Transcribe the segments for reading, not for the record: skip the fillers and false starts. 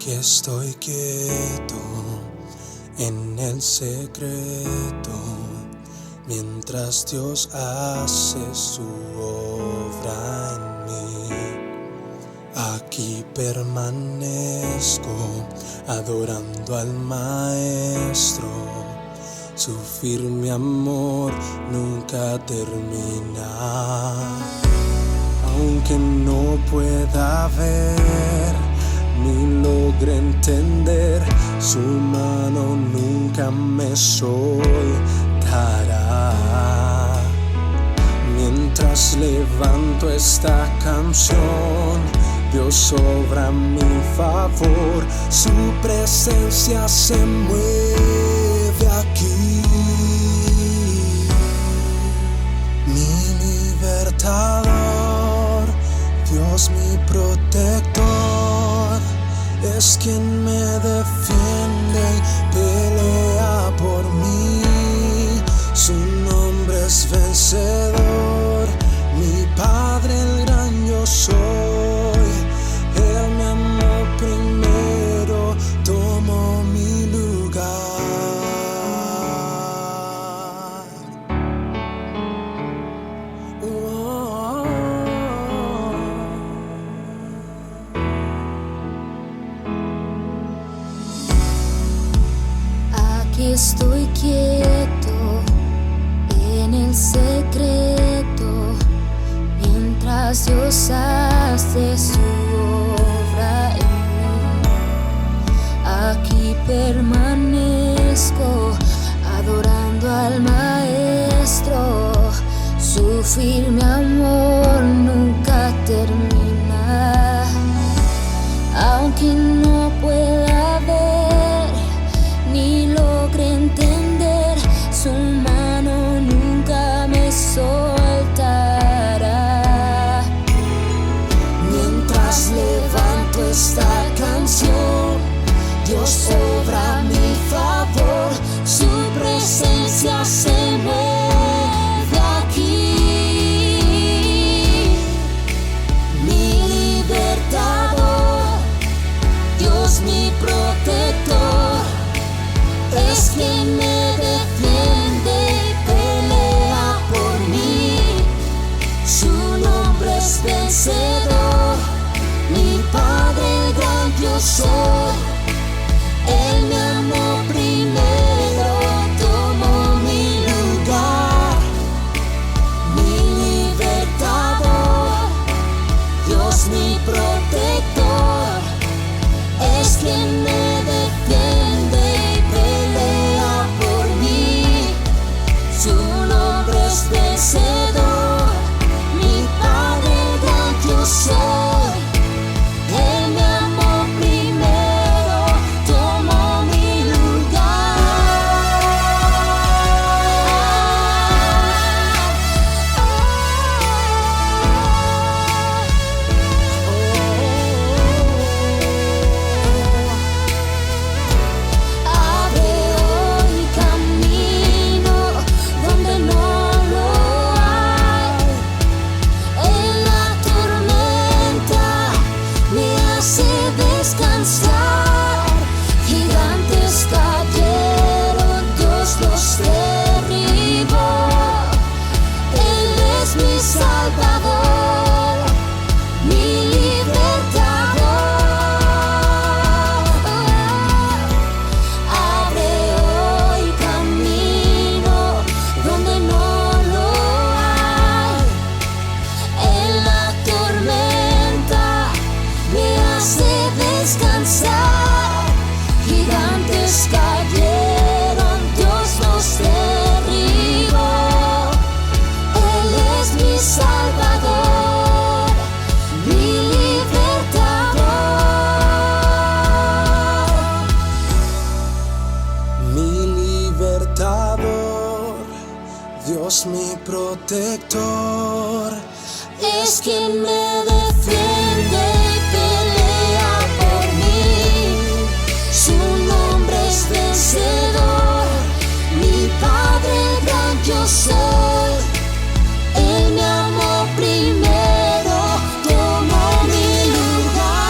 Aquí estoy quieto en el secreto, mientras Dios hace su obra en mí. Aquí permanezco adorando al Maestro, su firme amor nunca termina. Aunque no pueda ver ni logre entender, su mano nunca me soltará. Mientras levanto esta canción, Dios obra a mi favor, su presencia se mueve aquí. Mi libertador, Dios mi protector, es quien me defiende y pelea por mí. Su nombre es vencedor, mi Padre el gran yo soy. Él me amó primero, tomó mi lugar. Aquí estoy quieto en el secreto, mientras Dios hace su obra en mí. Aquí permanezco adorando al Maestro, su firme amor nunca termina. Aunque no pueda ver ni logre entender, su mano nunca me soltará. Mientras levanto esta canción, Dios obra a mi favor, su presencia se mueve aquí. Mi libertador, Dios mi protector, es quien me defiende y pelea por mí. Su nombre es vencedor, mi Padre el gran yo soy. Él me amó primero, tomó mi lugar. Mi libertador, Dios mi protector, es quien me defiende y pelea por mí. Su nombre es vencedor, mi Padre el gran yo soy. Él me amó primero, tomó mi Abre hoy camino donde no lo hay. En la tormenta me hace descansar. Gigantes cayeron, Dios los derribó. Él es mi Salvador, mi libertador. Abre hoy camino donde no lo hay. En la tormenta me hace descansar. Gigantes cayeron, Dios los derribó. Él es mi Salvador, mi libertador. Mi libertador, Dios mi protector, es quien me defiende y pelea por mí. Su nombre es vencedor, mi Padre el gran yo soy. Él me amó primero, tomó mi lugar.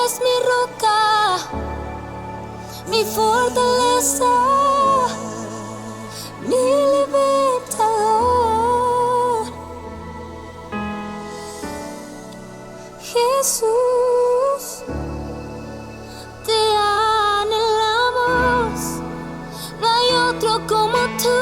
es mi roca, mi fortaleza, mi libertador. Jesús, te anhelamos, no hay otro como tú.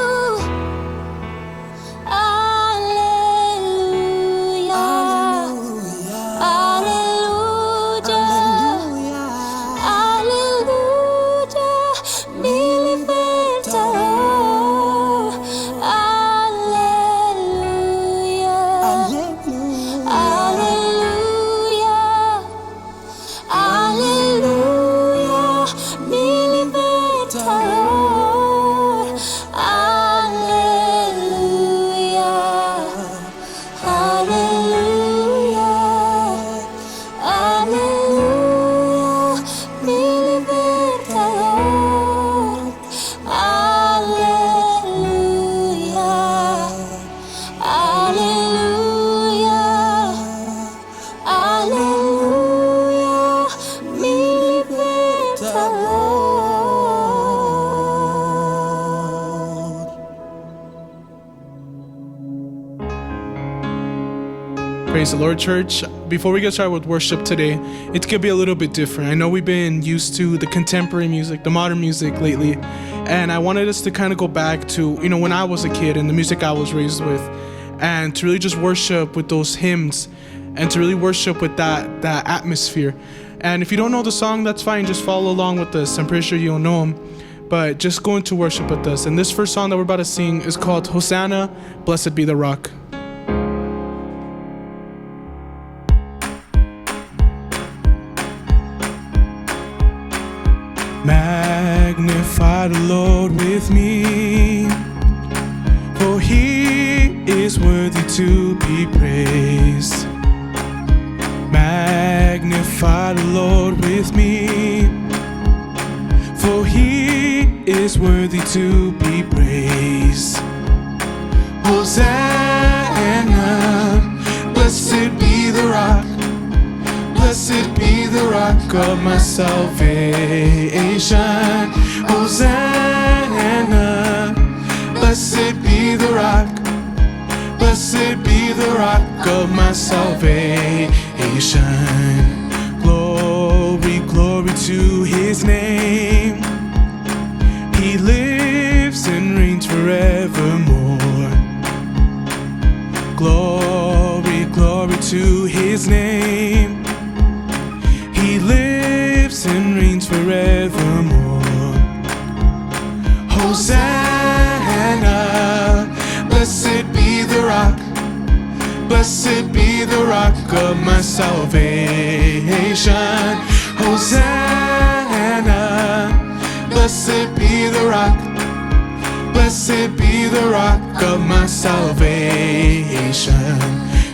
Praise the Lord, church. Before we get started with worship today, it's gonna be a little bit different. I know we've been used to the contemporary music, the modern music lately, and I wanted us to kind of go back to, when I was a kid and the music I was raised with, and to really just worship with those hymns and to really worship with that atmosphere. And if you don't know the song, that's fine. Just follow along with us. I'm pretty sure you'll know them, but just go into worship with us. And this first song that we're about to sing is called Hosanna, Blessed Be the Rock. Magnify the Lord with me, for He is worthy to be praised. Magnify the Lord with me, for He is worthy to be praised. Hosanna, blessed be the rock. Blessed be the rock of my salvation. Hosanna, blessed be the rock. Blessed be the rock of my salvation. Glory, glory to His name. He lives and reigns forevermore. Glory, glory to His name. He lives and reigns forevermore. Hosanna, blessed be the rock. Blessed be the rock of my salvation. Hosanna, blessed be the rock. Blessed be the rock of my salvation.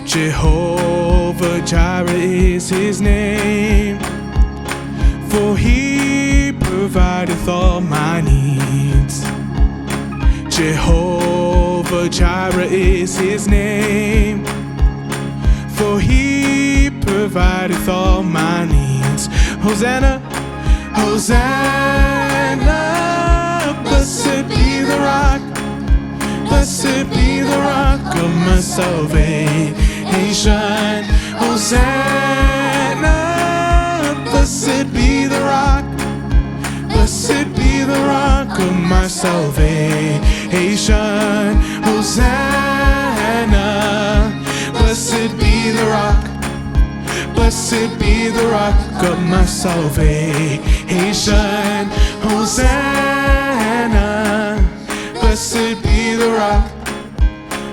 Jehovah Jireh is His name, for He provideth all my needs. Jehovah Jireh is His name, for He provideth all my needs. Hosanna, Hosanna, blessed be the rock. Blessed be the rock of my salvation. Hosanna, blessed be the rock. Blessed be the rock of my salvation. Hosanna, blessed be the rock. Blessed be the rock of my salvation. Hosanna, blessed be the rock.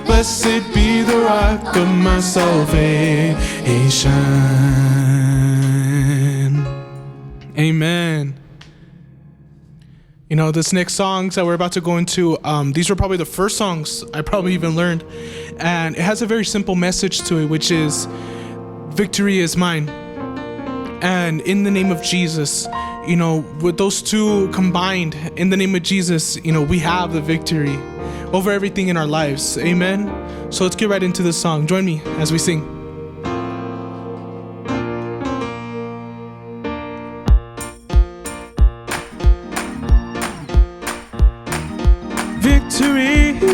Blessed be the rock of my salvation. Amen. This next songs that we're about to go into, these were probably the first songs I probably even learned. And it has a very simple message to it, which is, victory is mine. And in the name of Jesus, with those two combined, in the name of Jesus, we have the victory over everything in our lives. Amen. So let's get right into this song. Join me as we sing.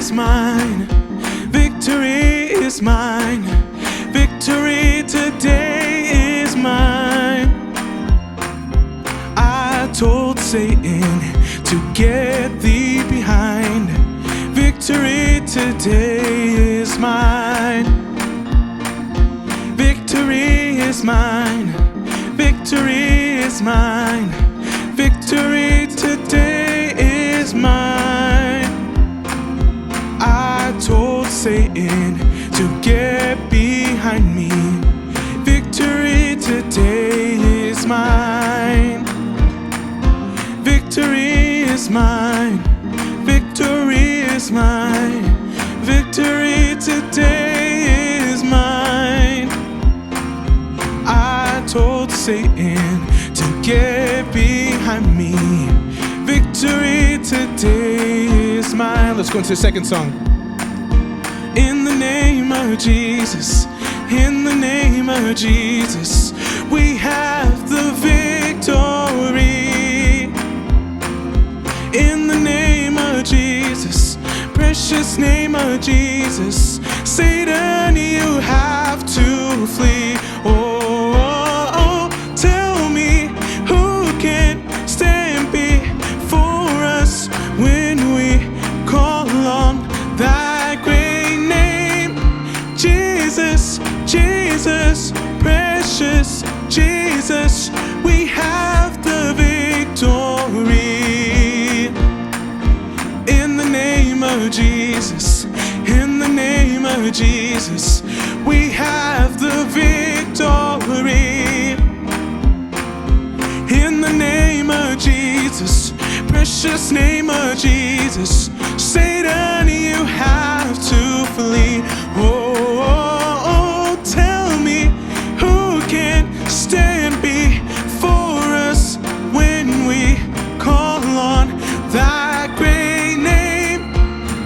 is mine. Victory is mine. Victory today is mine. I told Satan to get thee behind. Victory today is mine. Victory is mine. Victory is mine. Victory today is mine. I told Satan to get behind me. Victory today is mine. Victory is mine. Victory is mine. Victory today is mine. I told Satan to get behind me. Victory today is mine. Let's go into the second song. In the name of Jesus, in the name of Jesus, we have the victory. In the name of Jesus, precious name of Jesus, Satan, you have to flee. Oh, tell me who can stand before us when we call on thy great name. Jesus, Jesus, precious Jesus, we have the victory. In the name of Jesus, in the name of Jesus, we have the victory. In the name of Jesus, precious name of Jesus, Satan, you have to flee. Oh, tell me who can stand before us when we call on thy great name.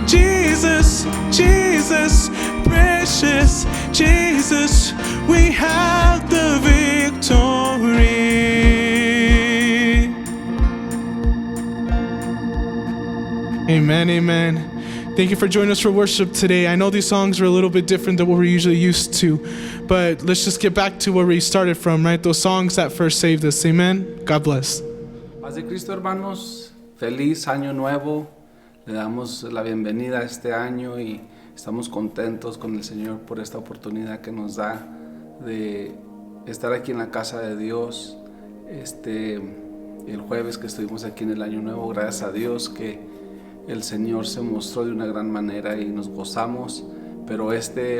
Jesus, Jesus, precious Jesus, we have the victory. Amen, amen. Thank you for joining us for worship today. I know these songs are a little bit different than what we're usually used to, but let's just get back to where we started from, right? Those songs that first saved us. Amen. God bless. Paz de Cristo, hermanos. Feliz año nuevo. Le damos la bienvenida a este año y estamos contentos con el Señor por esta oportunidad que nos da de estar aquí en la casa de Dios. El jueves que estuvimos aquí en el año nuevo, gracias a Dios que el Señor se mostró de una gran manera y nos gozamos, pero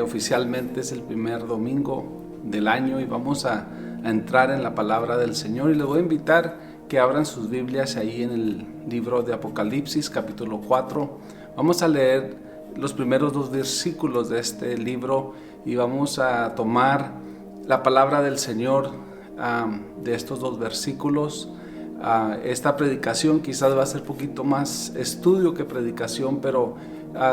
oficialmente es el primer domingo del año y vamos a entrar en la palabra del Señor y les voy a invitar que abran sus Biblias ahí en el libro de Apocalipsis capítulo 4. Vamos a leer los primeros 2 versículos de este libro y vamos a tomar la palabra del Señor de estos 2 versículos. Esta predicación quizás va a ser un poquito más estudio que predicación, pero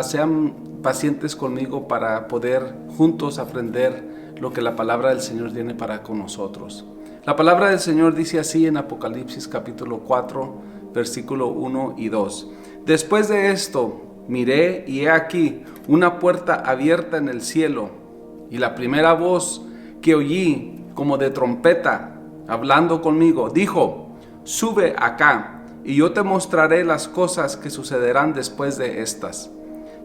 sean pacientes conmigo para poder juntos aprender lo que la palabra del Señor tiene para con nosotros. La palabra del Señor dice así en Apocalipsis capítulo 4, versículo 1 y 2. Después de esto miré y he aquí una puerta abierta en el cielo, y la primera voz que oí como de trompeta hablando conmigo dijo: sube acá, y yo te mostraré las cosas que sucederán después de estas.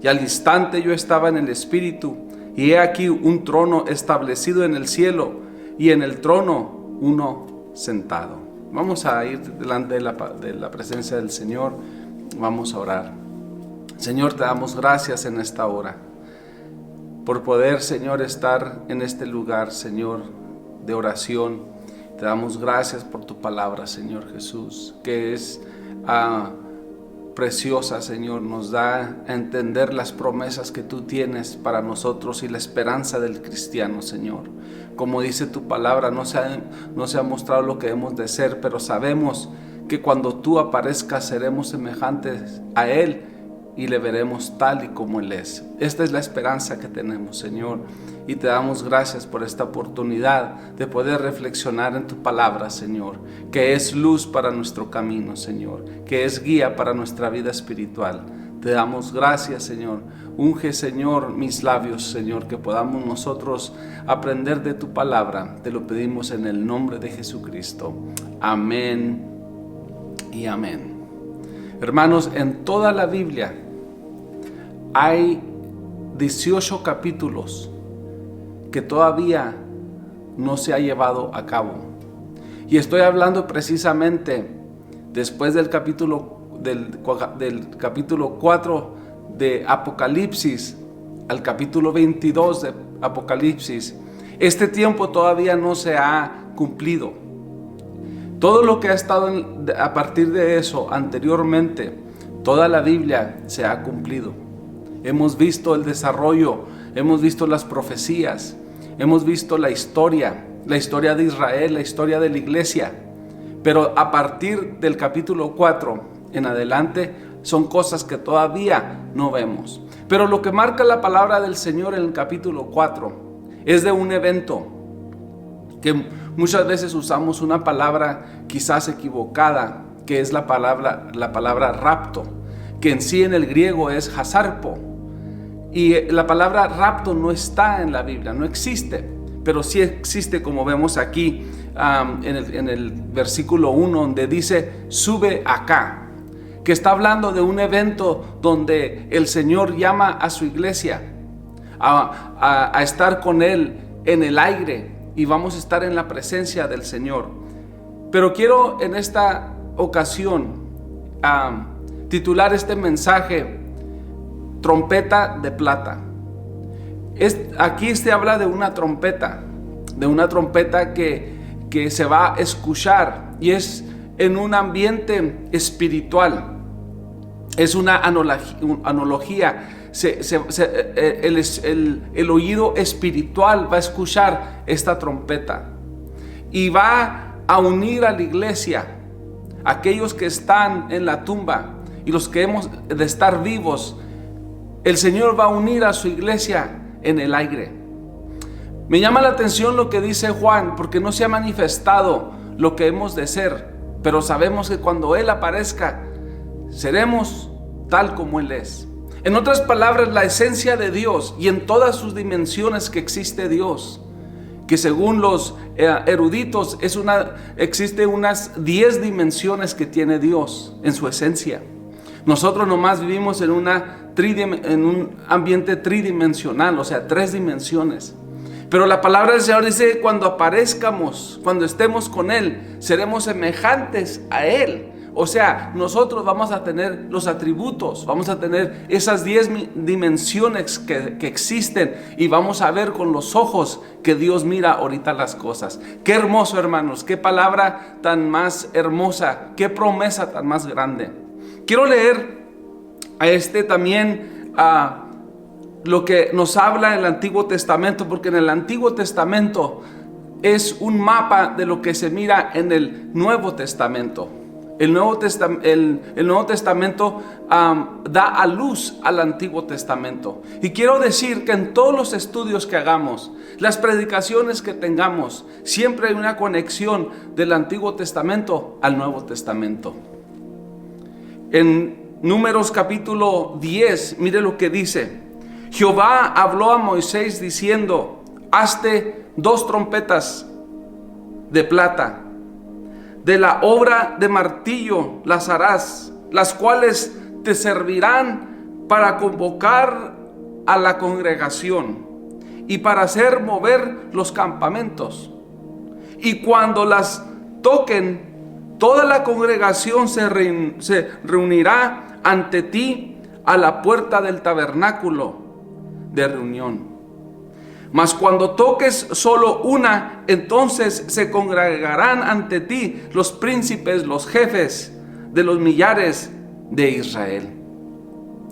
Y al instante yo estaba en el Espíritu, y he aquí un trono establecido en el cielo, y en el trono uno sentado. Vamos a ir delante de la presencia del Señor, vamos a orar. Señor, te damos gracias en esta hora, por poder, Señor, estar en este lugar, Señor, de oración. Te damos gracias por tu palabra, Señor Jesús, que es preciosa, Señor. Nos da a entender las promesas que tú tienes para nosotros y la esperanza del cristiano, Señor. Como dice tu palabra, no se ha mostrado lo que hemos de ser, pero sabemos que cuando tú aparezcas seremos semejantes a Él y le veremos tal y como Él es. Esta es la esperanza que tenemos, Señor, y te damos gracias por esta oportunidad de poder reflexionar en tu palabra, Señor, que es luz para nuestro camino, Señor, que es guía para nuestra vida espiritual. Te damos gracias, Señor. Unge, Señor, mis labios, Señor, que podamos nosotros aprender de tu palabra. Te lo pedimos en el nombre de Jesucristo. Amén y amén. Hermanos, en toda la Biblia hay 18 capítulos que todavía no se ha llevado a cabo. Y estoy hablando precisamente después del capítulo 4 de Apocalipsis al capítulo 22 de Apocalipsis. Este tiempo todavía no se ha cumplido. Todo lo que ha estado a partir de eso anteriormente, toda la Biblia se ha cumplido. Hemos visto el desarrollo, hemos visto las profecías, hemos visto la historia de Israel, la historia de la iglesia. Pero a partir del capítulo 4 en adelante son cosas que todavía no vemos. Pero lo que marca la palabra del Señor en el capítulo 4 es de un evento que muchas veces usamos una palabra quizás equivocada, que es la palabra rapto, que en sí en el griego es hasarpo. Y la palabra rapto no está en la Biblia, no existe, pero sí existe, como vemos aquí en el versículo 1, donde dice sube acá, que está hablando de un evento donde el Señor llama a su iglesia a estar con Él en el aire, y vamos a estar en la presencia del Señor. Pero quiero en esta ocasión titular este mensaje Trompeta de plata. Aquí se habla de una trompeta que se va a escuchar, y es en un ambiente espiritual. Es una analogía. El oído espiritual va a escuchar esta trompeta y va a unir a la iglesia, aquellos que están en la tumba y los que hemos de estar vivos. El Señor va a unir a su iglesia en el aire. Me llama la atención lo que dice Juan, porque no se ha manifestado lo que hemos de ser, pero sabemos que cuando Él aparezca, seremos tal como Él es. En otras palabras, la esencia de Dios y en todas sus dimensiones que existe Dios, que según los eruditos existe unas 10 dimensiones que tiene Dios en su esencia. Nosotros nomás vivimos en un ambiente tridimensional, o sea, 3 dimensiones. Pero la palabra del Señor dice que cuando aparezcamos, cuando estemos con Él, seremos semejantes a Él. O sea, nosotros vamos a tener los atributos, vamos a tener esas 10 dimensiones que existen, y vamos a ver con los ojos que Dios mira ahorita las cosas. Qué hermoso, hermanos, qué palabra tan más hermosa, qué promesa tan más grande. Quiero leer también lo que nos habla en el Antiguo Testamento, porque en el Antiguo Testamento es un mapa de lo que se mira en el Nuevo Testamento. El Nuevo Testamento da a luz al Antiguo Testamento. Y quiero decir que en todos los estudios que hagamos, las predicaciones que tengamos, siempre hay una conexión del Antiguo Testamento al Nuevo Testamento. En Números capítulo 10, mire lo que dice. Jehová habló a Moisés diciendo: hazte 2 trompetas de plata. De la obra de martillo las harás, las cuales te servirán para convocar a la congregación y para hacer mover los campamentos. Y cuando las toquen, toda la congregación se reunirá ante ti a la puerta del tabernáculo de reunión. Mas cuando toques solo una, entonces se congregarán ante ti los príncipes, los jefes de los millares de Israel.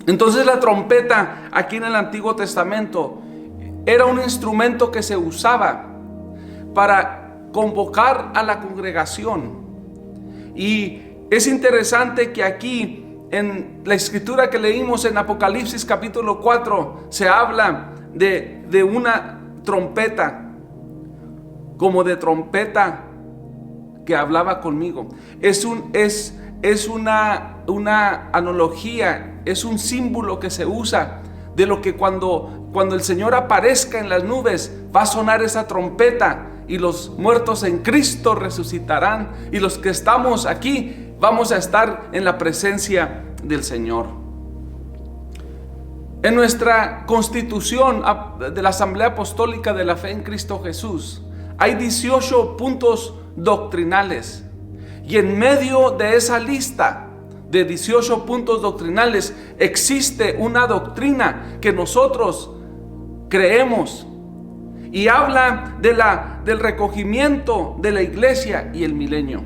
Entonces la trompeta aquí en el Antiguo Testamento era un instrumento que se usaba para convocar a la congregación. Y es interesante que aquí en la escritura que leímos en Apocalipsis capítulo 4 se habla de una trompeta, como de trompeta que hablaba conmigo. Es es una analogía, es un símbolo que se usa de lo que cuando el Señor aparezca en las nubes, va a sonar esa trompeta y los muertos en Cristo resucitarán, y los que estamos aquí vamos a estar en la presencia del Señor. En nuestra constitución de la Asamblea Apostólica de la Fe en Cristo Jesús hay 18 puntos doctrinales, y en medio de esa lista de 18 puntos doctrinales existe una doctrina que nosotros creemos, y habla del recogimiento de la iglesia y el milenio.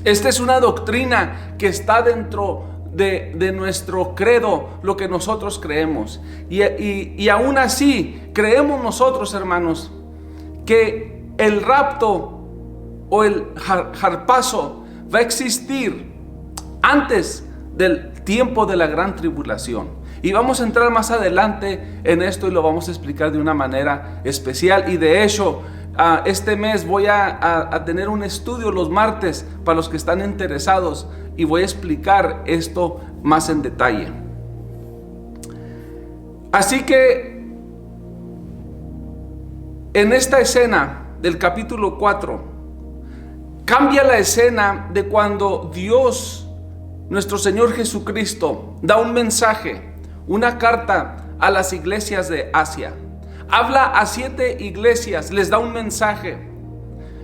Esta es una doctrina que está dentro de nuestro credo, lo que nosotros creemos, y aún así creemos nosotros, hermanos, que el rapto o el harpazo va a existir antes del tiempo de la gran tribulación. Y vamos a entrar más adelante en esto y lo vamos a explicar de una manera especial. Y de hecho, este mes voy a tener un estudio los martes para los que están interesados, y voy a explicar esto más en detalle. Así que en esta escena del capítulo 4 cambia la escena de cuando Dios, nuestro Señor Jesucristo, da un mensaje, una carta a las iglesias de Asia. Habla a 7 iglesias, les da un mensaje,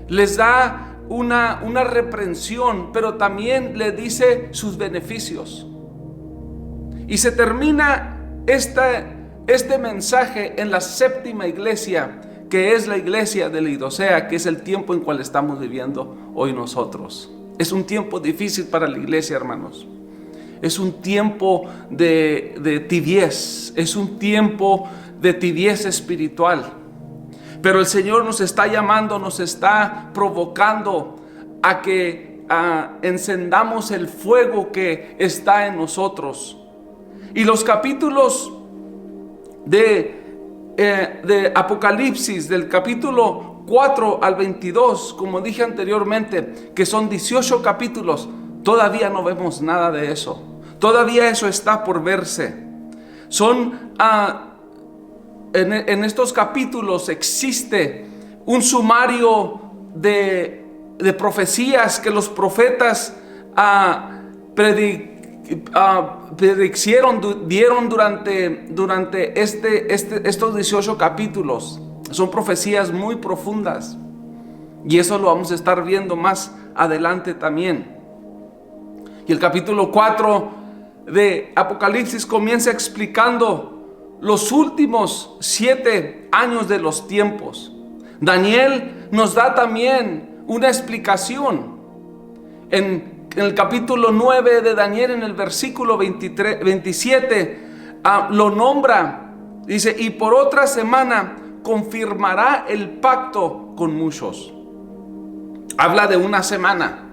les da una reprensión, pero también le dice sus beneficios. Y se termina este mensaje en la 7ª iglesia, que es la iglesia de Laodicea, que es el tiempo en cual estamos viviendo hoy nosotros. Es un tiempo difícil para la iglesia, hermanos. Es un tiempo de tibiez, es un tiempo de tibieza espiritual. Pero el Señor nos está llamando, nos está provocando a que encendamos el fuego que está en nosotros. Y los capítulos de Apocalipsis, del capítulo 4 al 22, como dije anteriormente, que son 18 capítulos, todavía no vemos nada de eso. Todavía eso está por verse. En estos capítulos existe un sumario de profecías que los profetas dieron durante estos 18 capítulos. Son profecías muy profundas, y eso lo vamos a estar viendo más adelante también. Y el capítulo 4 de Apocalipsis comienza explicando los últimos 7 años de los tiempos. Daniel nos da también una explicación. En el capítulo 9 de Daniel, en el versículo 27, lo nombra. Dice: y por otra semana confirmará el pacto con muchos. Habla de una semana.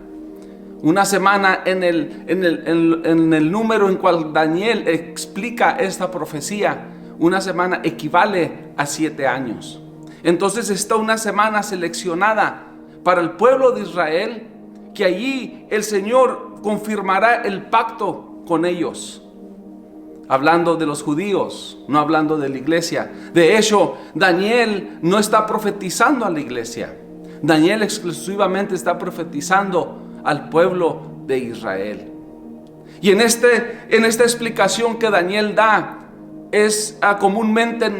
Una semana en el número en cual Daniel explica esta profecía. Una semana equivale a 7 años. Entonces está una semana seleccionada para el pueblo de Israel, que allí el Señor confirmará el pacto con ellos. Hablando de los judíos, no hablando de la iglesia. De hecho, Daniel no está profetizando a la iglesia. Daniel exclusivamente está profetizando al pueblo de Israel. Y en esta explicación que Daniel da, es comúnmente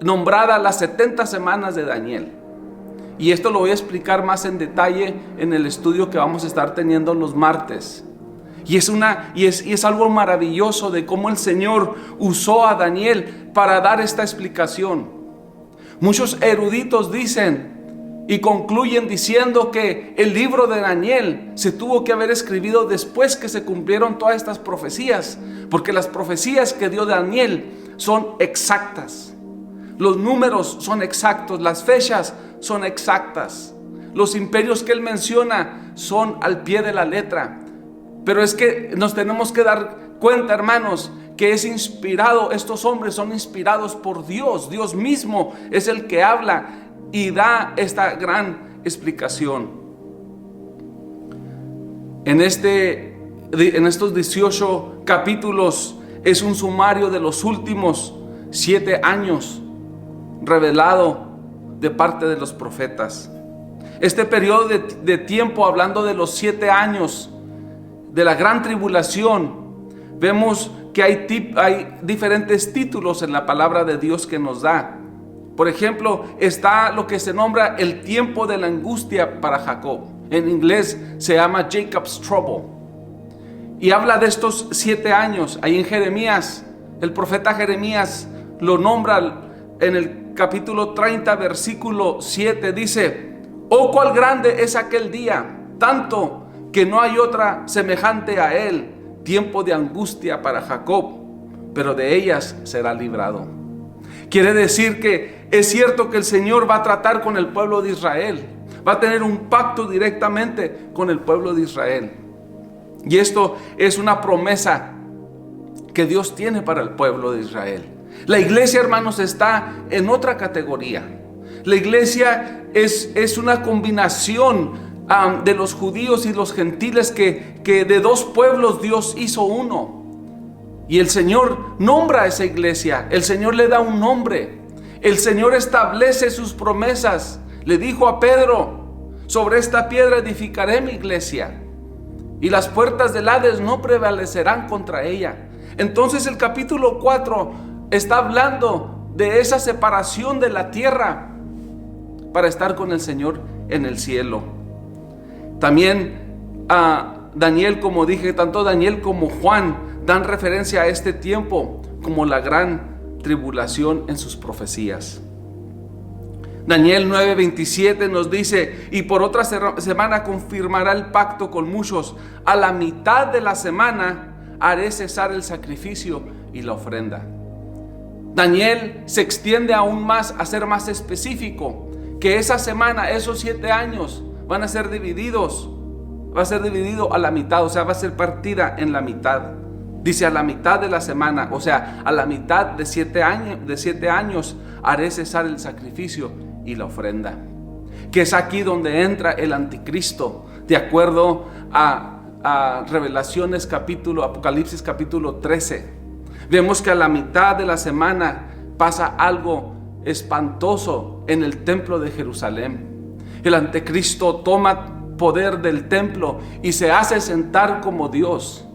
nombrada las 70 semanas de Daniel. Y esto lo voy a explicar más en detalle en el estudio que vamos a estar teniendo los martes. Y es algo maravilloso de cómo el Señor usó a Daniel para dar esta explicación. Muchos eruditos dicen y concluyen diciendo que el libro de Daniel se tuvo que haber escrito después que se cumplieron todas estas profecías, porque las profecías que dio Daniel son exactas. Los números son exactos, las fechas son exactas. Los imperios que él menciona son al pie de la letra. Pero es que nos tenemos que dar cuenta, hermanos, que es inspirado. Estos hombres son inspirados por Dios. Dios mismo es el que habla y da esta gran explicación. En estos 18 capítulos es un sumario de los últimos 7 años revelado de parte de los profetas. Este periodo de tiempo, hablando de los 7 años de la gran tribulación, vemos que hay diferentes títulos en la palabra de Dios que nos da. Por ejemplo, está lo que se nombra el tiempo de la angustia para Jacob. En inglés se llama Jacob's Trouble. Y habla de estos 7 años. Ahí en Jeremías, el profeta Jeremías lo nombra en el capítulo 30, versículo 7. Dice: oh, cuál grande es aquel día, tanto que no hay otra semejante a él. Tiempo de angustia para Jacob, pero de ellas será librado. Quiere decir que es cierto que el Señor va a tratar con el pueblo de Israel. Va a tener un pacto directamente con el pueblo de Israel. Y esto es una promesa que Dios tiene para el pueblo de Israel. La iglesia, hermanos, está en otra categoría. La iglesia es una combinación de los judíos y los gentiles que de dos pueblos Dios hizo uno. Y el Señor nombra a esa iglesia. El Señor le da un nombre. El Señor establece sus promesas. Le dijo a Pedro: sobre esta piedra edificaré mi iglesia, y las puertas del Hades no prevalecerán contra ella. Entonces el capítulo 4 está hablando de esa separación de la tierra para estar con el Señor en el cielo. También Daniel, como dije, tanto Daniel como Juan dan referencia a este tiempo como la gran tribulación en sus profecías. Daniel 9:27 nos dice: y por otra semana confirmará el pacto con muchos. A la mitad de la semana haré cesar el sacrificio y la ofrenda. Daniel se extiende aún más a ser más específico, que esa semana, esos 7 años van a ser divididos. Va a ser dividido a la mitad, o sea, va a ser partida en la mitad. Dice: a la mitad de la semana, o sea, a la mitad de 7 años haré cesar el sacrificio y la ofrenda. Que es aquí donde entra el anticristo, de acuerdo a Apocalipsis capítulo 13. Vemos que a la mitad de la semana pasa algo espantoso en el templo de Jerusalén. El anticristo toma poder del templo y se hace sentar como Dios,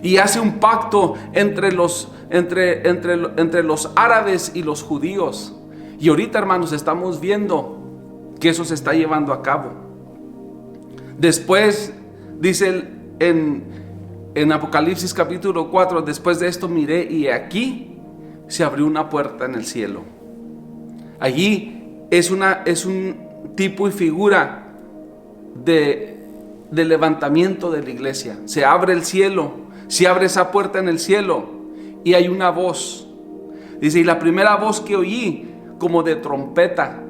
y hace un pacto entre los árabes y los judíos. Y ahorita, hermanos, estamos viendo que eso se está llevando a cabo. Después dice en Apocalipsis capítulo 4: después de esto miré, y aquí se abrió una puerta en el cielo. Allí es un tipo y figura de levantamiento de la iglesia. Se abre el cielo, se abre esa puerta en el cielo, y hay una voz. Dice: y la primera voz que oí, como de trompeta,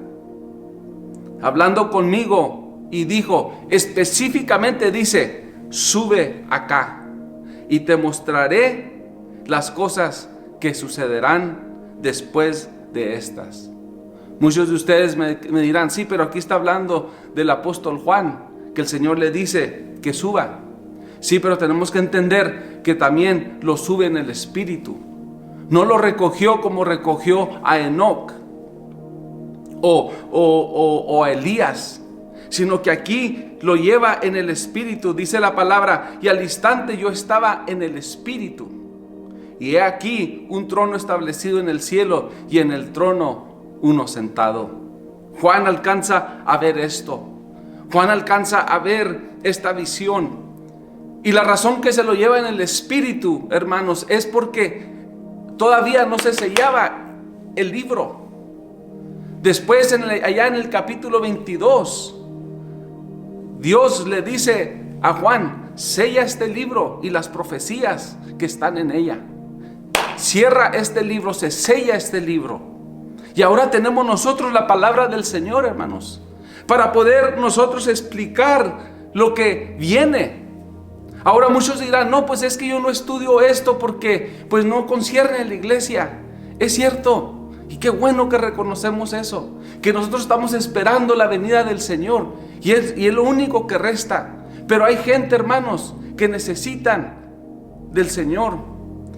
hablando conmigo, y dijo, específicamente dice: sube acá, y te mostraré las cosas que sucederán después de estas. Muchos de ustedes me dirán: sí, pero aquí está hablando del apóstol Juan, que el Señor le dice que suba. Sí, pero tenemos que entender que también lo sube en el Espíritu. No lo recogió como recogió a Enoc o a Elías, sino que aquí lo lleva en el Espíritu. Dice la palabra: y al instante yo estaba en el Espíritu, y he aquí un trono establecido en el cielo, y en el trono uno sentado. Juan alcanza a ver esto. Juan alcanza a ver esta visión. Y la razón que se lo lleva en el Espíritu, hermanos, es porque todavía no se sellaba el libro. Después, allá en el capítulo 22, Dios le dice a Juan: sella este libro y las profecías que están en ella. Cierra este libro, se sella este libro. Y ahora tenemos nosotros la palabra del Señor, hermanos, para poder nosotros explicar lo que viene. Ahora muchos dirán: no, pues es que yo no estudio esto porque pues no concierne a la iglesia. Es cierto, y qué bueno que reconocemos eso, que nosotros estamos esperando la venida del Señor, y es lo único que resta. Pero hay gente, hermanos, que necesitan del Señor.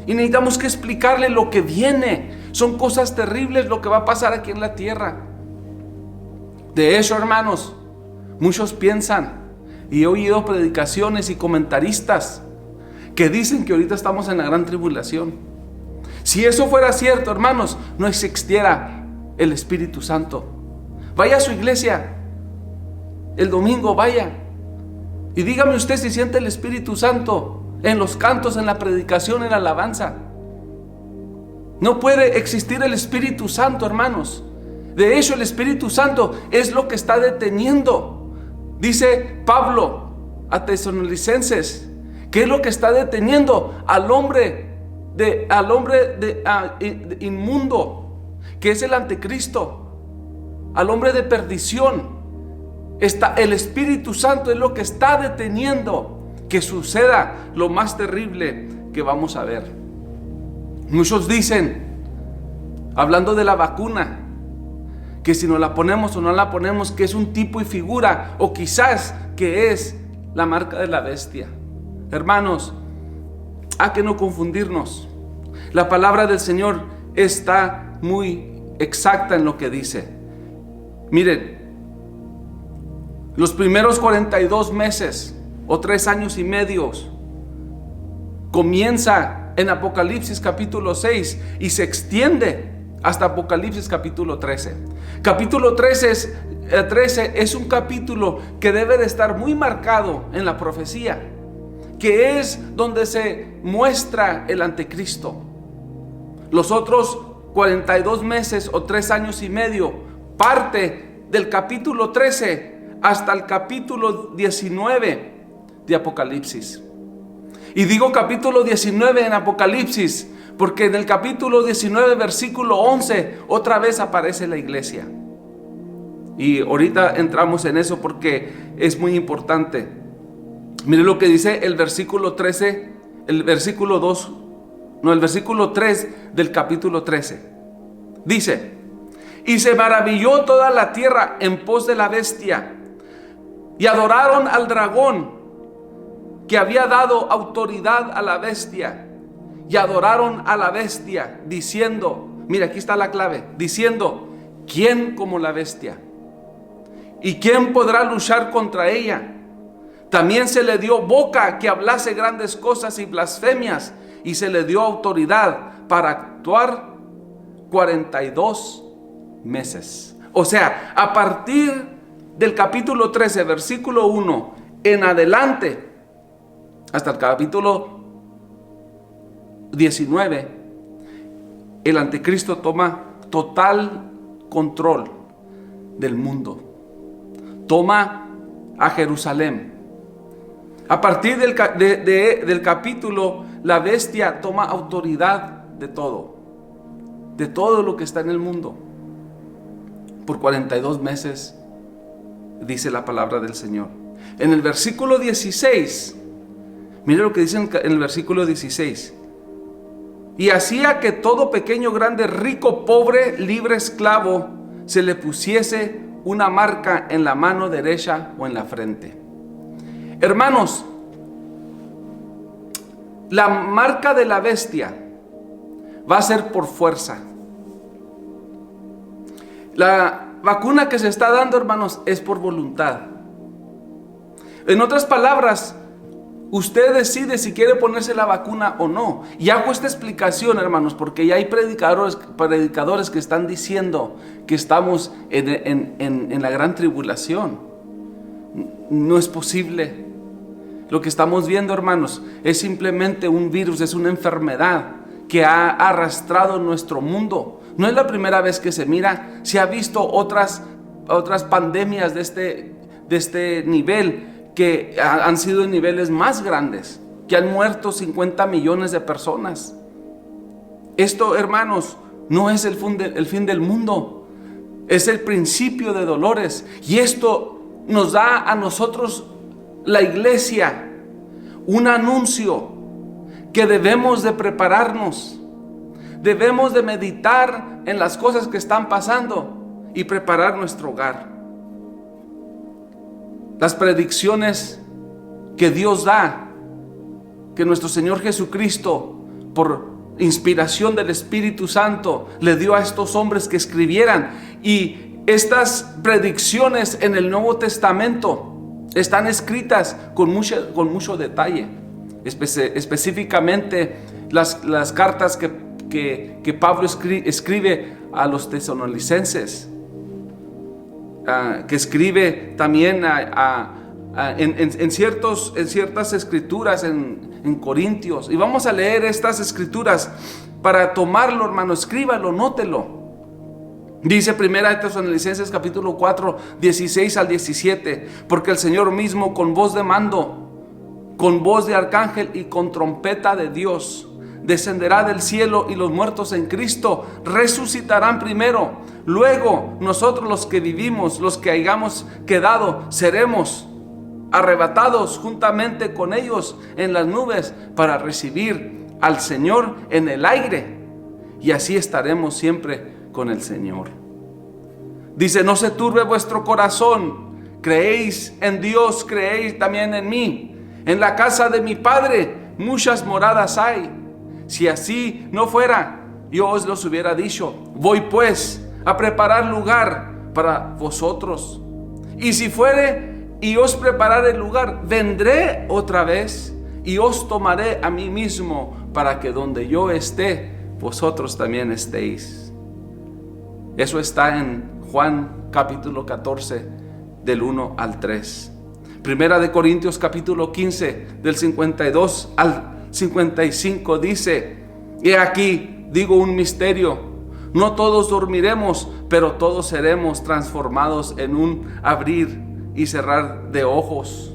Y necesitamos que explicarle lo que viene. Son cosas terribles lo que va a pasar aquí en la tierra. De hecho, hermanos, muchos piensan, y he oído predicaciones y comentaristas que dicen que ahorita estamos en la gran tribulación. Si eso fuera cierto, hermanos, no existiera el Espíritu Santo. Vaya a su iglesia el domingo, vaya, y dígame usted si siente el Espíritu Santo en los cantos, en la predicación, en la alabanza. No puede existir el Espíritu Santo, hermanos. De hecho, el Espíritu Santo es lo que está deteniendo. Dice Pablo a Tesalonicenses, ¿qué es lo que está deteniendo al hombre inmundo, que es el anticristo, al hombre de perdición? El Espíritu Santo es lo que está deteniendo que suceda lo más terrible que vamos a ver. Muchos dicen, hablando de la vacuna, que si nos la ponemos o no la ponemos, que es un tipo y figura, o quizás que es la marca de la bestia. Hermanos, hay que no confundirnos. La palabra del Señor está muy exacta en lo que dice. Miren, los primeros 42 meses o 3 años y medio comienza en Apocalipsis capítulo 6 y se extiende hasta Apocalipsis capítulo 13. Capítulo 13 es un capítulo que debe de estar muy marcado en la profecía, que es donde se muestra el anticristo. Los otros 42 meses o 3 años y medio parte del capítulo 13 hasta el capítulo 19 de Apocalipsis. Y digo capítulo 19 en Apocalipsis porque en el capítulo 19 versículo 11 otra vez aparece la iglesia. Y ahorita entramos en eso porque es muy importante. Mire lo que dice el versículo 13, el versículo 3 del capítulo 13. Dice: y se maravilló toda la tierra en pos de la bestia, y adoraron al dragón que había dado autoridad a la bestia, y adoraron a la bestia diciendo, mira, aquí está la clave, diciendo: ¿quién como la bestia? ¿Y quién podrá luchar contra ella? También se le dio boca que hablase grandes cosas y blasfemias, y se le dio autoridad para actuar 42 meses. O sea, a partir del capítulo 13, versículo 1 en adelante, hasta el capítulo 19, el anticristo toma total control del mundo. Toma a Jerusalén. A partir del capítulo, la bestia toma autoridad de todo lo que está en el mundo. Por 42 meses, dice la palabra del Señor. En el versículo 16, mire lo que dice en el versículo 16. Y hacía que todo pequeño, grande, rico, pobre, libre, esclavo, se le pusiese una marca en la mano derecha o en la frente. Hermanos, la marca de la bestia va a ser por fuerza. La vacuna que se está dando, hermanos, es por voluntad. En otras palabras, usted decide si quiere ponerse la vacuna o no. Y hago esta explicación, hermanos, porque ya hay predicadores que están diciendo que estamos en la gran tribulación. No es posible. Lo que estamos viendo, hermanos, es simplemente un virus, es una enfermedad que ha arrastrado nuestro mundo. No es la primera vez que se mira. Se ha visto otras pandemias de este nivel, que han sido en niveles más grandes, que han muerto 50 millones de personas. Esto, hermanos, no es el fin del mundo, es el principio de dolores. Y esto nos da a nosotros, la iglesia, un anuncio que debemos de prepararnos. Debemos de meditar en las cosas que están pasando y preparar nuestro hogar. Las predicciones que Dios da, que nuestro Señor Jesucristo, por inspiración del Espíritu Santo, le dio a estos hombres que escribieran. Y estas predicciones en el Nuevo Testamento están escritas con mucho detalle. Específicamente las cartas que Pablo escribe a los tesalonicenses, que escribe también en ciertas escrituras en Corintios. Y vamos a leer estas escrituras para tomarlo, hermano. Escríbalo, nótelo. Dice 1 Tesalonicenses capítulo 4, 16 al 17: porque el Señor mismo, con voz de mando, con voz de arcángel y con trompeta de Dios, descenderá del cielo, y los muertos en Cristo resucitarán primero. Luego nosotros, los que vivimos, los que hayamos quedado, seremos arrebatados juntamente con ellos en las nubes para recibir al Señor en el aire, y así estaremos siempre con el Señor. Dice: no se turbe vuestro corazón, creéis en Dios, creéis también en mí. En la casa de mi Padre muchas moradas hay. Si así no fuera, yo os los hubiera dicho. Voy pues a preparar lugar para vosotros. Y si fuere y os preparare el lugar, vendré otra vez y os tomaré a mí mismo, para que donde yo esté, vosotros también estéis. Eso está en Juan capítulo 14, del 1 al 3. Primera de Corintios capítulo 15, del 52 al 55 dice: he aquí, digo un misterio, no todos dormiremos, pero todos seremos transformados en un abrir y cerrar de ojos,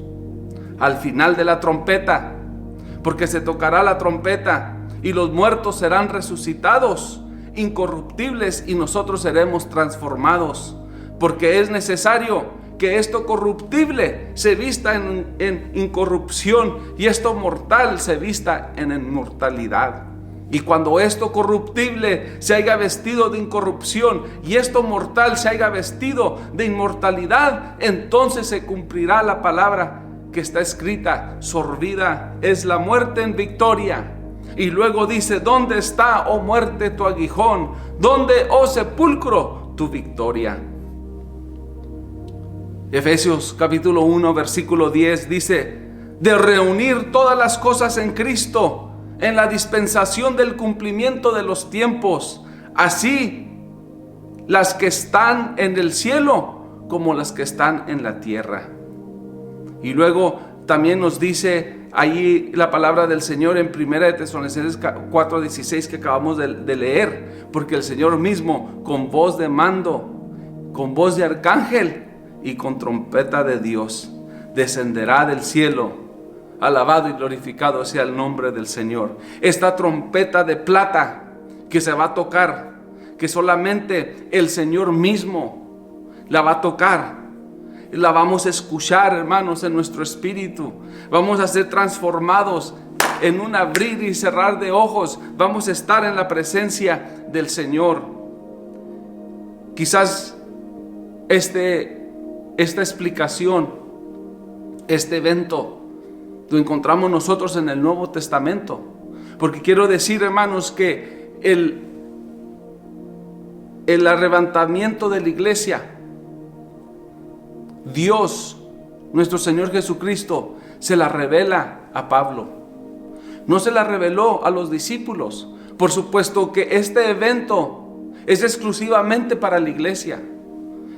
al final de la trompeta, porque se tocará la trompeta, y los muertos serán resucitados incorruptibles, y nosotros seremos transformados, porque es necesario que esto corruptible se vista en incorrupción, y esto mortal se vista en inmortalidad. Y cuando esto corruptible se haya vestido de incorrupción, y esto mortal se haya vestido de inmortalidad, entonces se cumplirá la palabra que está escrita: sorbida es la muerte en victoria. Y luego dice: ¿dónde está, oh muerte, tu aguijón? ¿Dónde, oh sepulcro, tu victoria? Efesios capítulo 1, versículo 10 dice: de reunir todas las cosas en Cristo, en la dispensación del cumplimiento de los tiempos, así las que están en el cielo como las que están en la tierra. Y luego también nos dice allí la palabra del Señor en 1 Tesalonicenses 4:16 que acabamos de leer: porque el Señor mismo, con voz de mando, con voz de arcángel y con trompeta de Dios, descenderá del cielo. Alabado y glorificado sea el nombre del Señor. Esta trompeta de plata que se va a tocar, que solamente el Señor mismo la va a tocar, la vamos a escuchar, hermanos, en nuestro espíritu. Vamos a ser transformados en un abrir y cerrar de ojos. Vamos a estar en la presencia del Señor. Quizás esta explicación, este evento, lo encontramos nosotros en el Nuevo Testamento. Porque quiero decir, hermanos, que el arrebatamiento de la iglesia, Dios, nuestro Señor Jesucristo, se la revela a Pablo. No se la reveló a los discípulos. Por supuesto que este evento es exclusivamente para la iglesia.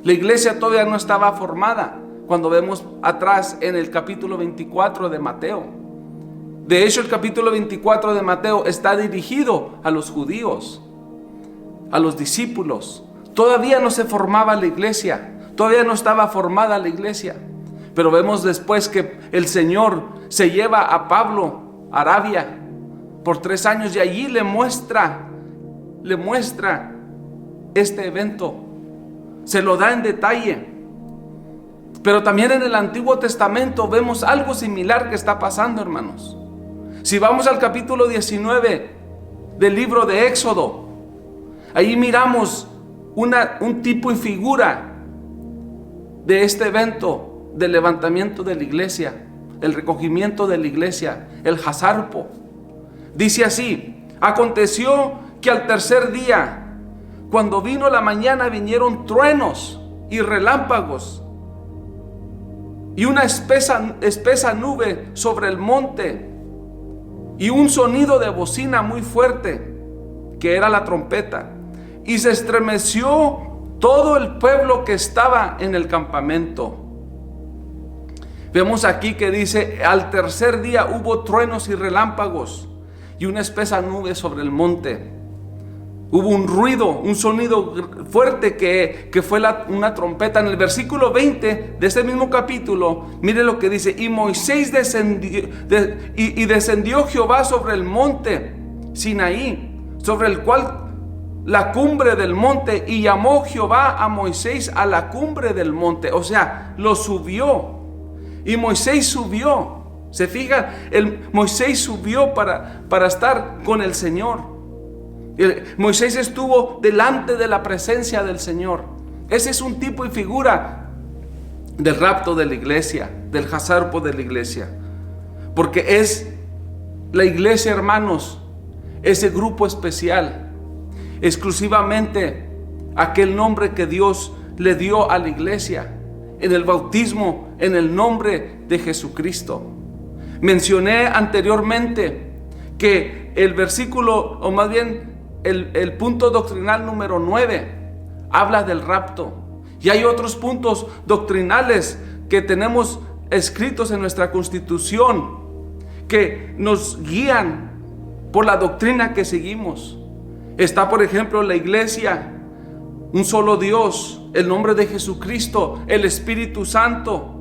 La iglesia todavía no estaba formada cuando vemos atrás en el capítulo 24 de Mateo. De hecho, el capítulo 24 de Mateo está dirigido a los judíos, a los discípulos. Todavía no se formaba la iglesia, todavía no estaba formada la iglesia. Pero vemos después que el Señor se lleva a Pablo a Arabia por 3 años, y allí le muestra este evento, se lo da en detalle. Pero también en el Antiguo Testamento vemos algo similar que está pasando, hermanos. Si vamos al capítulo 19 del libro de Éxodo, ahí miramos un tipo y figura de este evento del levantamiento de la iglesia. el recogimiento de la iglesia, el Hazarpo. Dice así: aconteció que al tercer día, cuando vino la mañana, vinieron truenos y relámpagos y una espesa nube sobre el monte y un sonido de bocina muy fuerte, que era la trompeta, y se estremeció todo el pueblo que estaba en el campamento. Vemos aquí que dice: al tercer día hubo truenos y relámpagos y una espesa nube sobre el monte. Hubo un ruido, un sonido fuerte que fue una trompeta. En el versículo 20 de este mismo capítulo, mire lo que dice: y Moisés descendió Jehová sobre el monte Sinaí, sobre el cual la cumbre del monte, y llamó Jehová a Moisés a la cumbre del monte. O sea, lo subió. Y Moisés subió. ¿Se fijan? Moisés subió para estar con el Señor. Moisés estuvo delante de la presencia del Señor. Ese es un tipo y figura del rapto de la iglesia, del Hazarpo de la iglesia. Porque es la iglesia, hermanos, ese grupo especial, exclusivamente aquel nombre que Dios le dio a la iglesia en el bautismo, en el nombre de Jesucristo. Mencioné anteriormente que el versículo, o más bien el punto doctrinal número 9, habla del rapto. Y hay otros puntos doctrinales que tenemos escritos en nuestra Constitución que nos guían por la doctrina que seguimos. Está, por ejemplo, la iglesia, un solo Dios, el nombre de Jesucristo, el Espíritu Santo,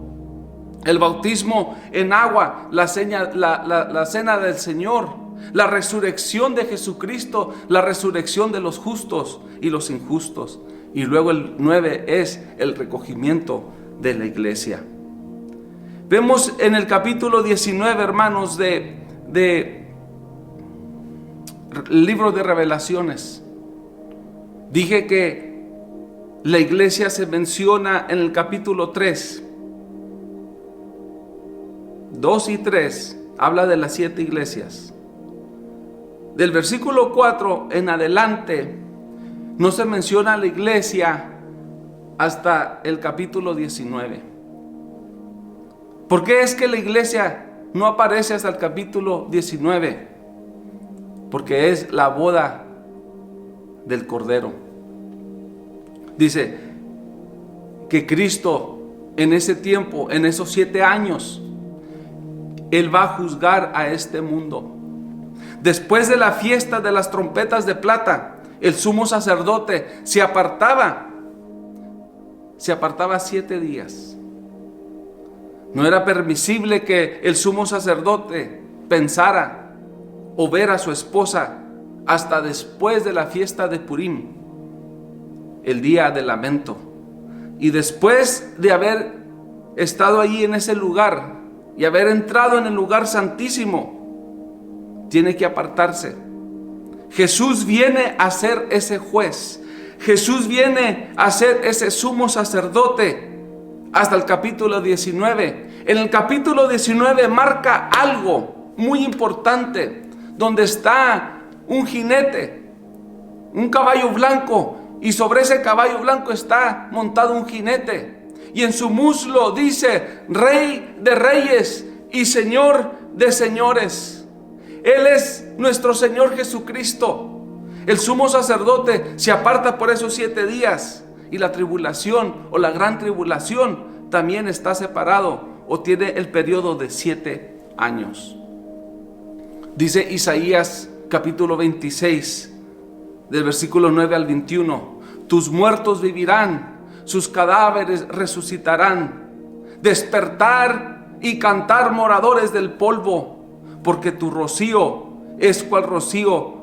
el bautismo en agua, la cena del Señor, la resurrección de Jesucristo, la resurrección de los justos y los injustos. Y luego el 9 es el recogimiento de la iglesia. Vemos en el capítulo 19, hermanos, del libro de Revelaciones. Dije que la iglesia se menciona en el capítulo 3. 2 y 3 habla de las 7 iglesias. Del versículo 4 en adelante no se menciona la iglesia hasta el capítulo 19. ¿Por qué es que la iglesia no aparece hasta el capítulo 19? Porque es la boda del Cordero. Dice que Cristo en ese tiempo, en esos 7 años, Él va a juzgar a este mundo. Después de la fiesta de las trompetas de plata, el sumo sacerdote se apartaba 7 días. No era permisible que el sumo sacerdote pensara o ver a su esposa hasta después de la fiesta de Purim, el día de lamento. Y después de haber estado allí en ese lugar y haber entrado en el lugar santísimo, tiene que apartarse. Jesús viene a ser ese juez. Jesús viene a ser ese sumo sacerdote hasta el capítulo 19. En el capítulo 19 marca algo muy importante, donde está un jinete, un caballo blanco, y sobre ese caballo blanco está montado un jinete, y en su muslo dice: Rey de reyes y Señor de señores. Él es nuestro Señor Jesucristo. El sumo sacerdote se aparta por esos 7 días, y la tribulación o la gran tribulación también está separado o tiene el periodo de 7 años. Dice Isaías capítulo 26 del versículo 9 al 21: tus muertos vivirán, sus cadáveres resucitarán. Despertar y cantar, moradores del polvo, porque tu rocío es cual rocío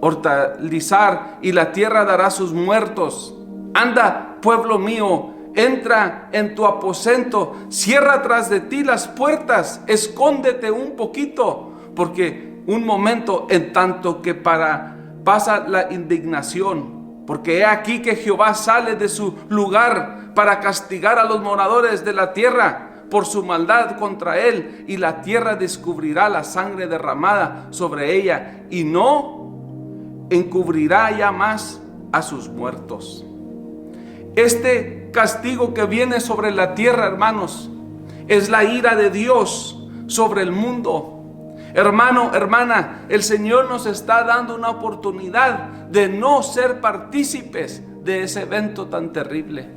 hortalizar, y la tierra dará sus muertos. Anda, pueblo mío, entra en tu aposento, cierra tras de ti las puertas, escóndete un poquito, porque un momento en tanto que pasa la indignación, Porque he aquí que Jehová sale de su lugar para castigar a los moradores de la tierra por su maldad contra él, y la tierra descubrirá la sangre derramada sobre ella, y no encubrirá ya más a sus muertos. Este castigo que viene sobre la tierra, hermanos, es la ira de Dios sobre el mundo. Hermano, hermana, el Señor nos está dando una oportunidad de no ser partícipes de ese evento tan terrible.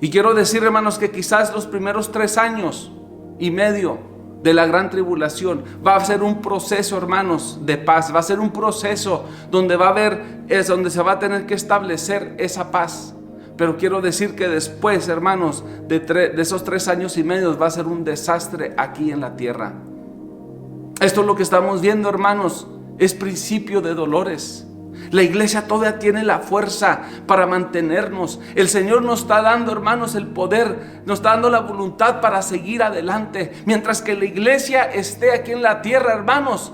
Y quiero decir, hermanos, que quizás los primeros 3 años y medio de la gran tribulación va a ser un proceso, hermanos, de paz. Va a ser un proceso donde donde se va a tener que establecer esa paz. Pero quiero decir que después, hermanos, de esos 3 años y medio va a ser un desastre aquí en la tierra. Esto es lo que estamos viendo, hermanos, es principio de dolores. La iglesia todavía tiene la fuerza para mantenernos. El Señor nos está dando, hermanos, el poder, nos está dando la voluntad para seguir adelante. Mientras que la iglesia esté aquí en la tierra, hermanos,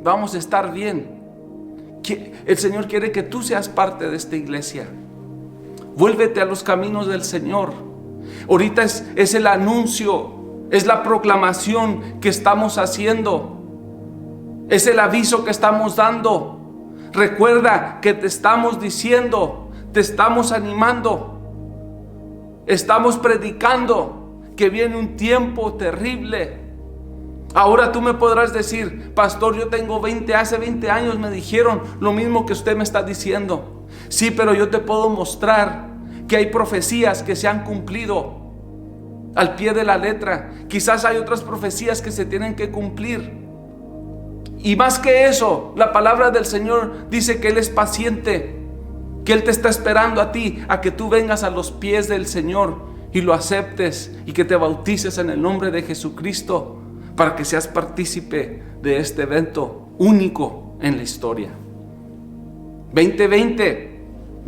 vamos a estar bien. El Señor quiere que tú seas parte de esta iglesia. Vuélvete a los caminos del Señor. Ahorita es el anuncio, es la proclamación que estamos haciendo, es el aviso que estamos dando. Recuerda que te estamos diciendo, te estamos animando, estamos predicando que viene un tiempo terrible. Ahora tú me podrás decir: pastor, yo tengo hace 20 años me dijeron lo mismo que usted me está diciendo. Sí, pero yo te puedo mostrar que hay profecías que se han cumplido al pie de la letra. Quizás hay otras profecías que se tienen que cumplir. Y más que eso, la palabra del Señor dice que Él es paciente, que Él te está esperando a ti, a que tú vengas a los pies del Señor y lo aceptes y que te bautices en el nombre de Jesucristo, para que seas partícipe de este evento único en la historia. 2020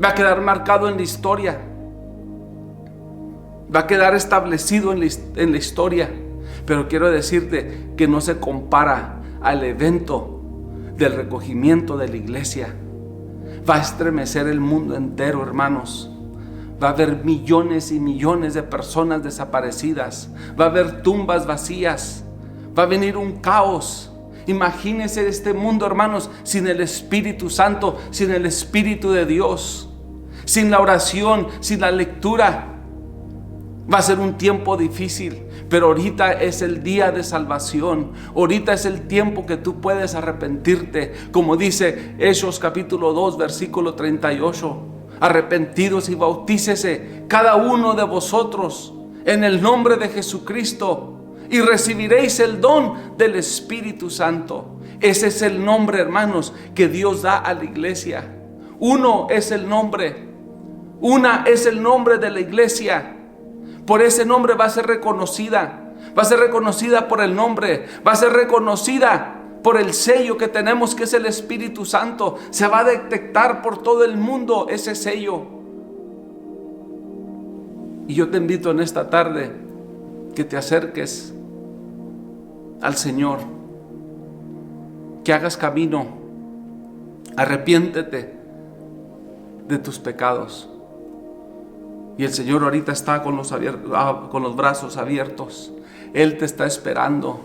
va a quedar marcado en la historia, va a quedar establecido en la historia. Pero quiero decirte que no se compara al evento del recogimiento de la iglesia. Va a estremecer el mundo entero, hermanos. Va a haber millones y millones de personas desaparecidas. Va a haber tumbas vacías. Va a venir un caos. Imagínense este mundo, hermanos, sin el Espíritu Santo, sin el Espíritu de Dios, sin la oración, sin la lectura. Va a ser un tiempo difícil, pero ahorita es el día de salvación. Ahorita es el tiempo que tú puedes arrepentirte. Como dice Hechos capítulo 2, versículo 38. Arrepentidos y bautícese cada uno de vosotros en el nombre de Jesucristo, y recibiréis el don del Espíritu Santo. Ese es el nombre, hermanos, que Dios da a la iglesia. Una es el nombre de la iglesia. Por ese nombre va a ser reconocida. Va a ser reconocida por el nombre. Va a ser reconocida por el sello que tenemos, que es el Espíritu Santo. Se va a detectar por todo el mundo ese sello. Y yo te invito en esta tarde que te acerques al Señor, que hagas camino. Arrepiéntete de tus pecados. Y el Señor ahorita está con los brazos abiertos. Él te está esperando.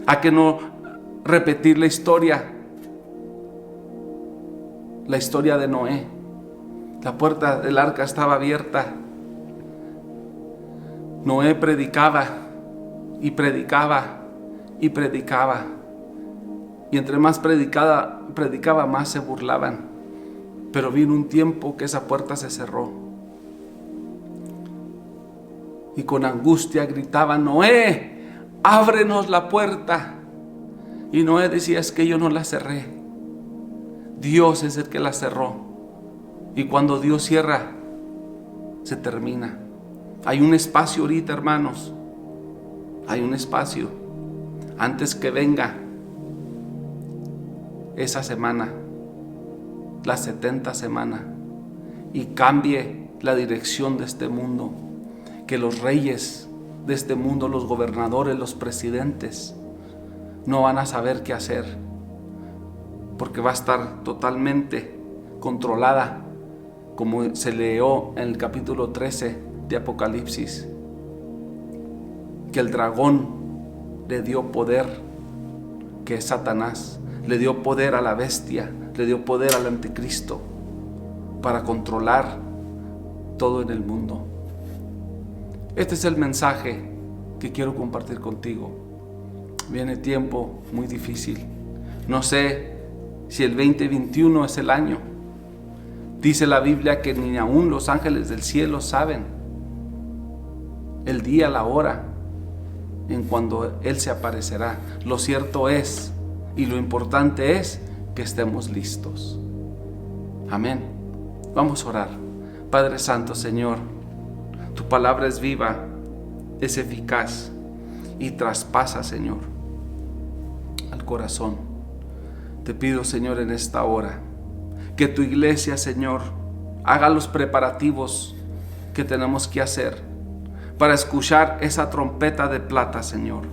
A que no repetir la historia de Noé. La puerta del arca estaba abierta. Noé predicaba y predicaba y predicaba. Y entre más predicaba, más se burlaban. Pero vino un tiempo que esa puerta se cerró. Y con angustia gritaban: Noé, ábrenos la puerta. Y Noé decía: es que yo no la cerré. Dios es el que la cerró. Y cuando Dios cierra, se termina. Hay un espacio ahorita, hermanos. Hay un espacio antes que venga esa semana, la 70 semana, y cambie la dirección de este mundo. Que los reyes de este mundo, los gobernadores, los presidentes, no van a saber qué hacer. porque va a estar totalmente controlada, como se leyó en el capítulo 13 de Apocalipsis, que el dragón le dio poder, que es Satanás, le dio poder a la bestia, le dio poder al anticristo para controlar todo en el mundo. Este es el mensaje que quiero compartir contigo. Viene tiempo muy difícil. No sé si el 2021 es el año. Dice la Biblia que ni aún los ángeles del cielo saben el día, la hora en cuando Él se aparecerá. Lo cierto es, y lo importante es, que estemos listos. Amén. Vamos a orar. Padre Santo, Señor, tu palabra es viva, es eficaz y traspasa, Señor, al corazón. Te pido, Señor, en esta hora, que tu iglesia, Señor, haga los preparativos que tenemos que hacer para escuchar esa trompeta de plata, Señor,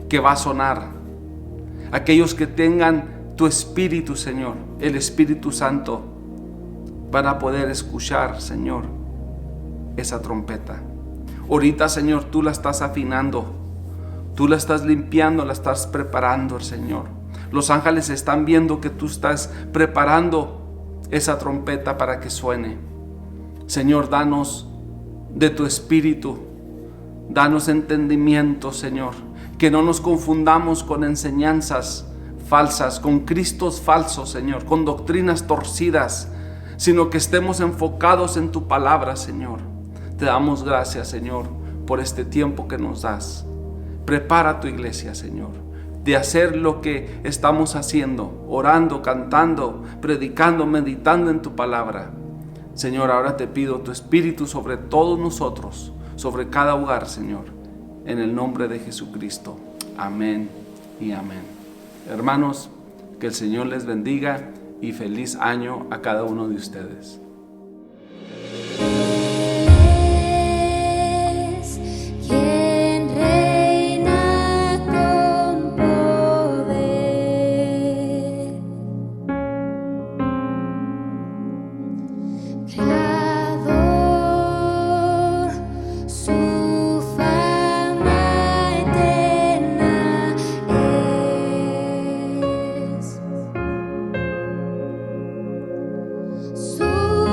que va a sonar. Aquellos que tengan tu Espíritu, Señor, el Espíritu Santo, van a poder escuchar, Señor, esa trompeta. Ahorita, Señor, tú la estás afinando, tú la estás limpiando, la estás preparando, Señor. Los ángeles están viendo que tú estás preparando esa trompeta para que suene. Señor, danos de tu Espíritu, danos entendimiento, Señor, que no nos confundamos con enseñanzas falsas, con cristos falsos, Señor, con doctrinas torcidas, sino que estemos enfocados en tu palabra, Señor. Te damos gracias, Señor, por este tiempo que nos das. Prepara tu iglesia, Señor, de hacer lo que estamos haciendo, orando, cantando, predicando, meditando en tu palabra. Señor, ahora te pido tu Espíritu sobre todos nosotros, sobre cada hogar, Señor, en el nombre de Jesucristo. Amén y amén. Hermanos, que el Señor les bendiga y feliz año a cada uno de ustedes. Su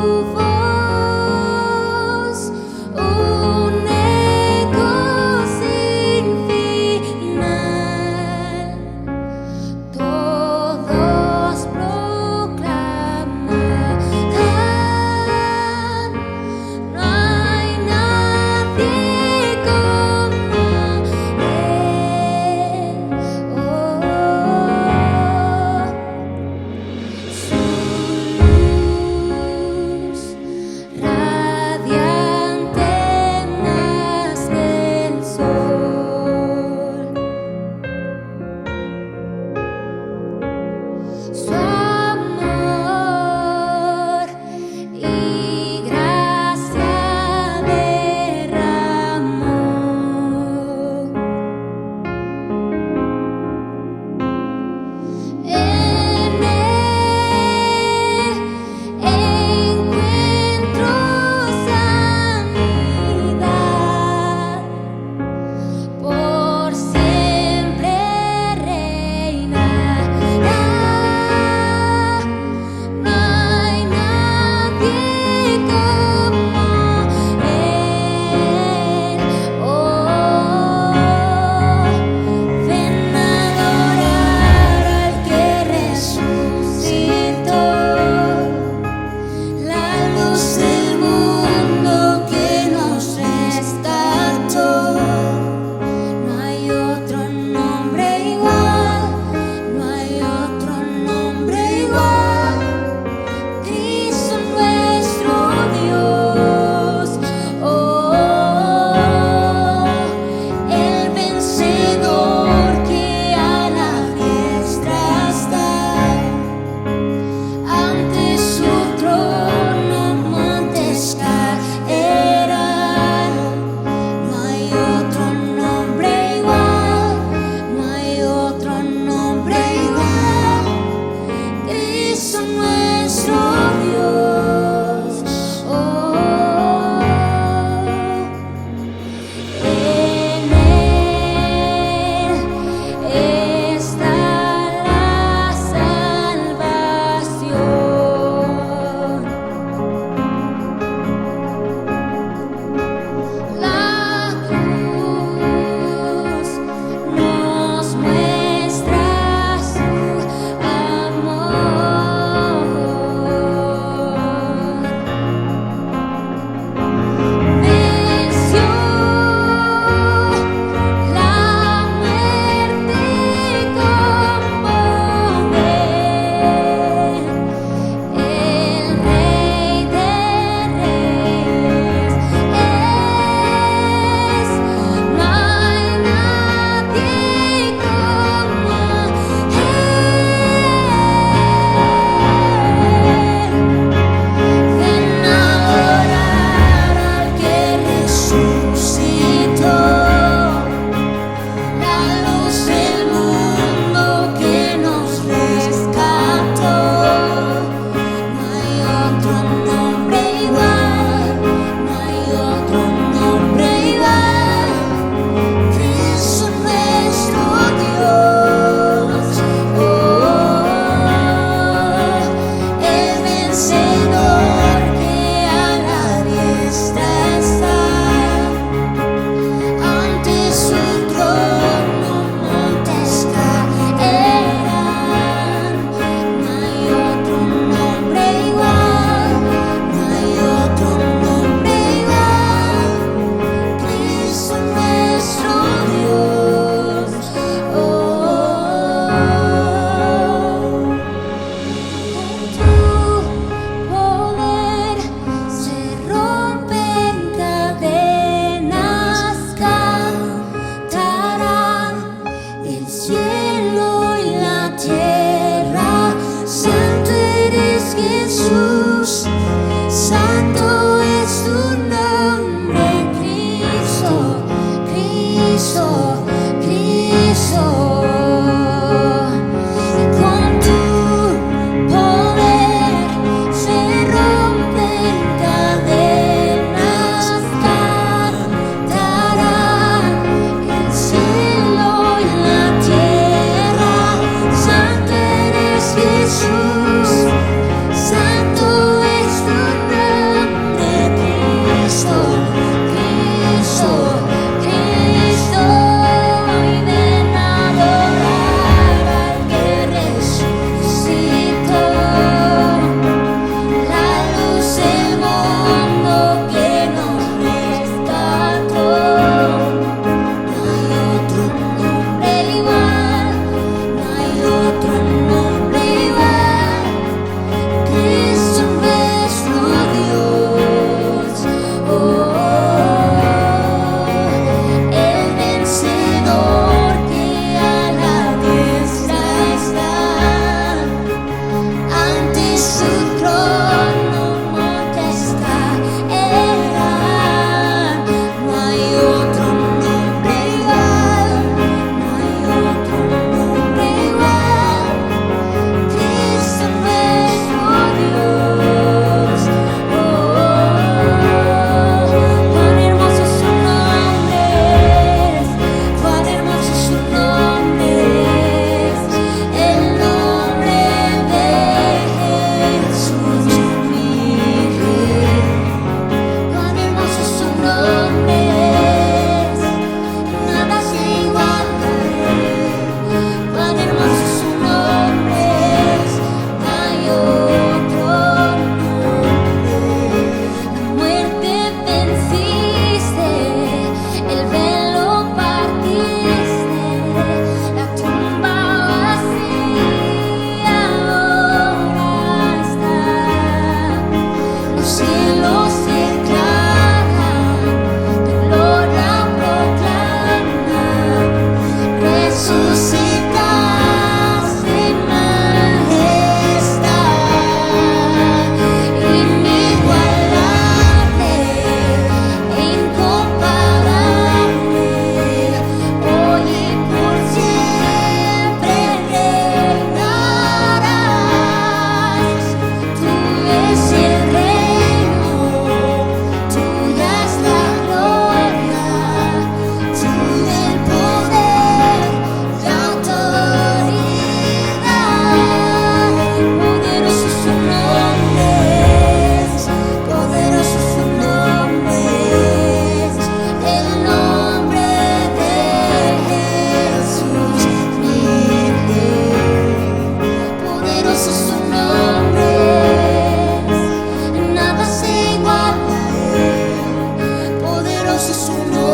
Dios es uno.